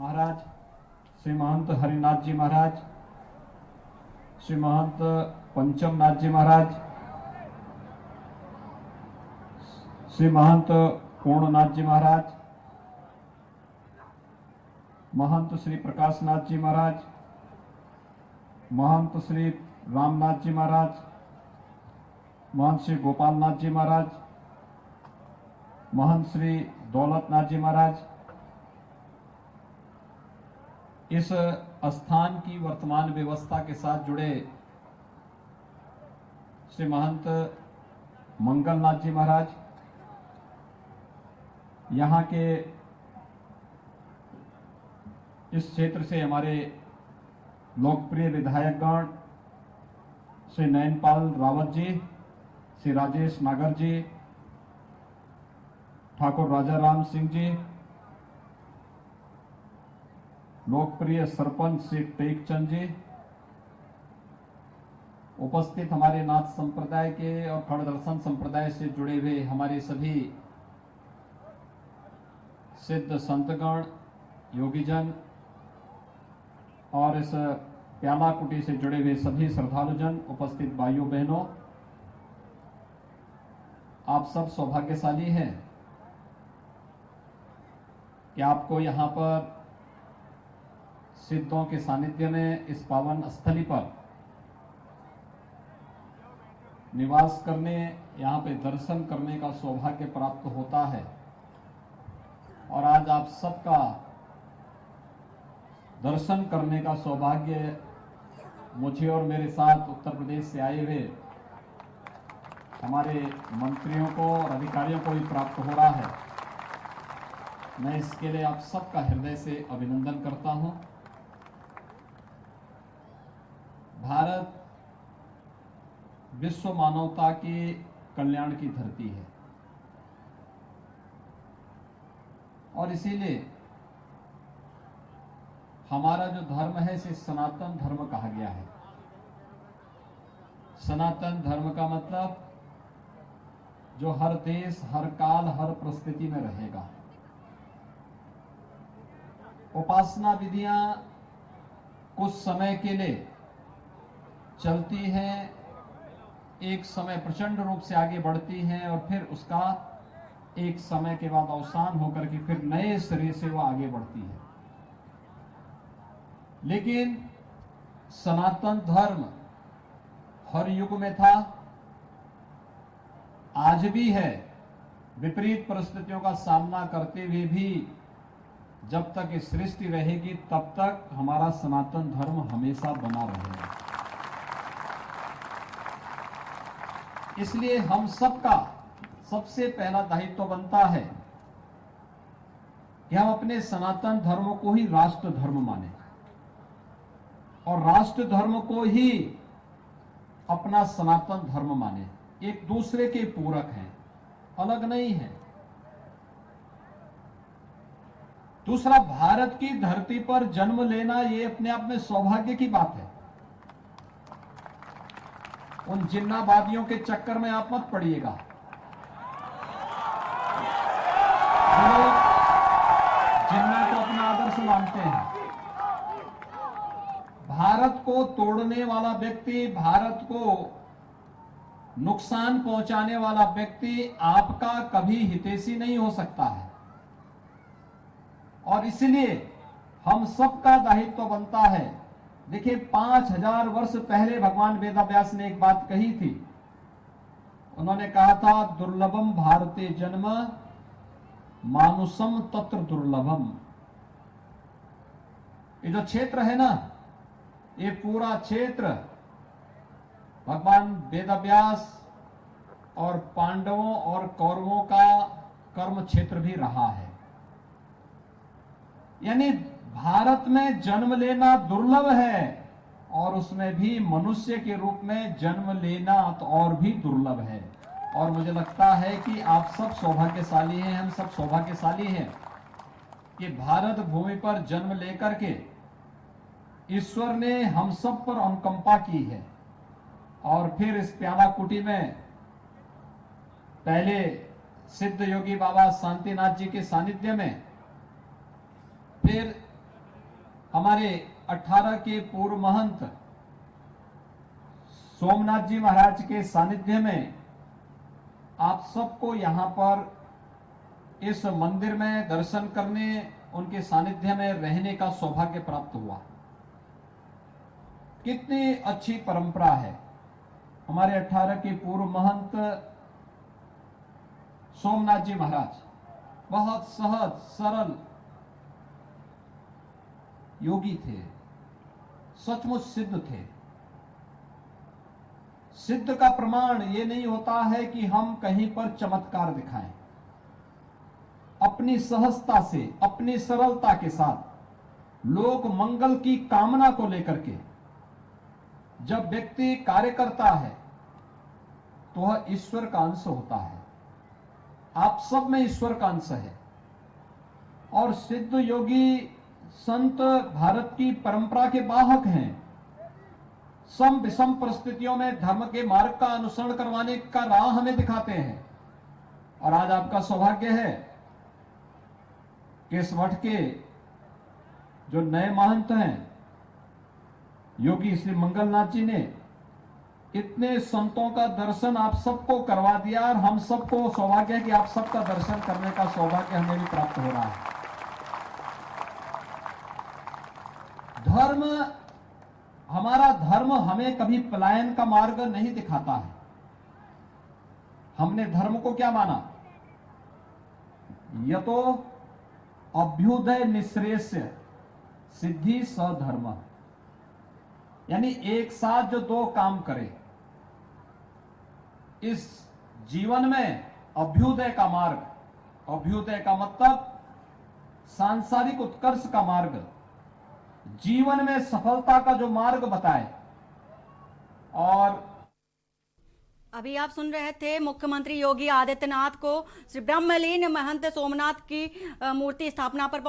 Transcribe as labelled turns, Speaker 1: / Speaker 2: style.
Speaker 1: महाराज, श्री महंत हरिनाथ जी महाराज, श्री महंत पंचमनाथ जी महाराज, श्री महंत पूर्णनाथ जी महाराज, महंत श्री प्रकाशनाथ जी महाराज, महंत श्री रामनाथ जी महाराज, महंत श्री गोपालनाथ जी महाराज, महंत श्री दौलतनाथ जी महाराज, इस स्थान की वर्तमान व्यवस्था के साथ जुड़े श्री महंत मंगलनाथ जी महाराज, यहाँ के इस क्षेत्र से हमारे लोकप्रिय विधायकगण श्री नयनपाल रावत जी, श्री राजेश नागर जी, ठाकुर राजा राम सिंह जी, लोकप्रिय सरपंच श्री टेकचंद जी, उपस्थित हमारे नाथ संप्रदाय के और खड़ दर्शन संप्रदाय से जुड़े हुए हमारे सभी सिद्ध संतगण, योगीजन और इस प्याला कुटी से जुड़े हुए सभी श्रद्धालुजन, उपस्थित भाइयों बहनों, आप सब सौभाग्यशाली हैं कि आपको यहाँ पर सिद्धों के सानिध्य में इस पावन स्थली पर निवास करने, यहाँ पे दर्शन करने का सौभाग्य प्राप्त होता है। और आज आप सबका दर्शन करने का सौभाग्य मुझे और मेरे साथ उत्तर प्रदेश से आए हुए हमारे मंत्रियों को और अधिकारियों को भी प्राप्त हो रहा है। मैं इसके लिए आप सबका हृदय से अभिनंदन करता हूं। भारत विश्व मानवता के कल्याण की धरती है और इसीलिए हमारा जो धर्म है इसे सनातन धर्म कहा गया है। सनातन धर्म का मतलब जो हर देश, हर काल, हर परिस्थिति में रहेगा। उपासना विधियां कुछ समय के लिए चलती हैं, एक समय प्रचंड रूप से आगे बढ़ती हैं और फिर उसका एक समय के बाद अवसान होकर के फिर नए सिरे से वो आगे बढ़ती है। लेकिन सनातन धर्म हर युग में था, आज भी है। विपरीत परिस्थितियों का सामना करते हुए भी जब तक इस सृष्टि रहेगी तब तक हमारा सनातन धर्म हमेशा बना रहेगा। इसलिए हम सबका सबसे पहला दायित्व बनता है कि हम अपने सनातन धर्म को ही राष्ट्र धर्म माने और राष्ट्र धर्म को ही अपना सनातन धर्म माने। एक दूसरे के पूरक हैं, अलग नहीं है। दूसरा, भारत की धरती पर जन्म लेना ये अपने आप में सौभाग्य की बात है। उन जिन्नावादियों के चक्कर में आप मत पड़िएगा। लोग जिन्ना को अपना आदर्श मानते हैं। भारत को तोड़ने वाला व्यक्ति, भारत को नुकसान पहुंचाने वाला व्यक्ति आपका कभी हितैषी नहीं हो सकता है। और इसलिए हम सबका दायित्व बनता है। देखिए, 5000 वर्ष पहले भगवान वेदव्यास ने एक बात कही थी। उन्होंने कहा था, दुर्लभम भारते जन्म मानुषम तत्र दुर्लभम। ये जो क्षेत्र है ना, ये पूरा क्षेत्र भगवान वेदव्यास और पांडवों और कौरवों का कर्म क्षेत्र भी रहा है। यानी भारत में जन्म लेना दुर्लभ है और उसमें भी मनुष्य के रूप में जन्म लेना तो और भी दुर्लभ है। और मुझे लगता है कि आप सब सौभाग्यशाली हैं, हम सब सौभाग्यशाली हैं कि भारत भूमि पर जन्म लेकर के ईश्वर ने हम सब पर अनुकंपा की है। और फिर इस प्याला कुटी में पहले सिद्ध योगी बाबा शांतिनाथ जी के सानिध्य में, फिर हमारे 18 के पूर्व महंत सोमनाथ जी महाराज के सानिध्य में आप सबको यहां पर इस मंदिर में दर्शन करने, उनके सानिध्य में रहने का सौभाग्य प्राप्त हुआ। कितनी अच्छी परंपरा है। हमारे 18 के पूर्व महंत सोमनाथ जी महाराज बहुत सहज सरल योगी थे, सचमुच सिद्ध थे। सिद्ध का प्रमाण यह नहीं होता है कि हम कहीं पर चमत्कार दिखाएं। अपनी सहजता से, अपनी सरलता के साथ लोक मंगल की कामना को लेकर के जब व्यक्ति कार्य करता है तो वह ईश्वर का अंश होता है। आप सब में ईश्वर का अंश है। और सिद्ध योगी संत भारत की परंपरा के वाहक हैं। सम विषम परिस्थितियों में धर्म के मार्ग का अनुसरण करवाने का राह हमें दिखाते हैं। और आज आपका सौभाग्य है कि इस मठ के जो नए महंत हैं योगी श्री मंगलनाथ जी ने इतने संतों का दर्शन आप सबको करवा दिया। और हम सबको सौभाग्य है कि आप सबका दर्शन करने का सौभाग्य हमें भी प्राप्त हो रहा है। धर्म, हमारा धर्म हमें कभी पलायन का मार्ग नहीं दिखाता है। हमने धर्म को क्या माना? यह तो अभ्युदय निःश्रेयस्य सिद्धि सधर्म, यानी एक साथ जो दो काम करे। इस जीवन में अभ्युदय का मार्ग, अभ्युदय का मतलब सांसारिक उत्कर्ष का मार्ग, जीवन में सफलता का जो मार्ग बताए। और
Speaker 2: अभी आप सुन रहे थे मुख्यमंत्री योगी आदित्यनाथ को श्री ब्रह्मलीन महंत सोमनाथ की मूर्ति स्थापना पर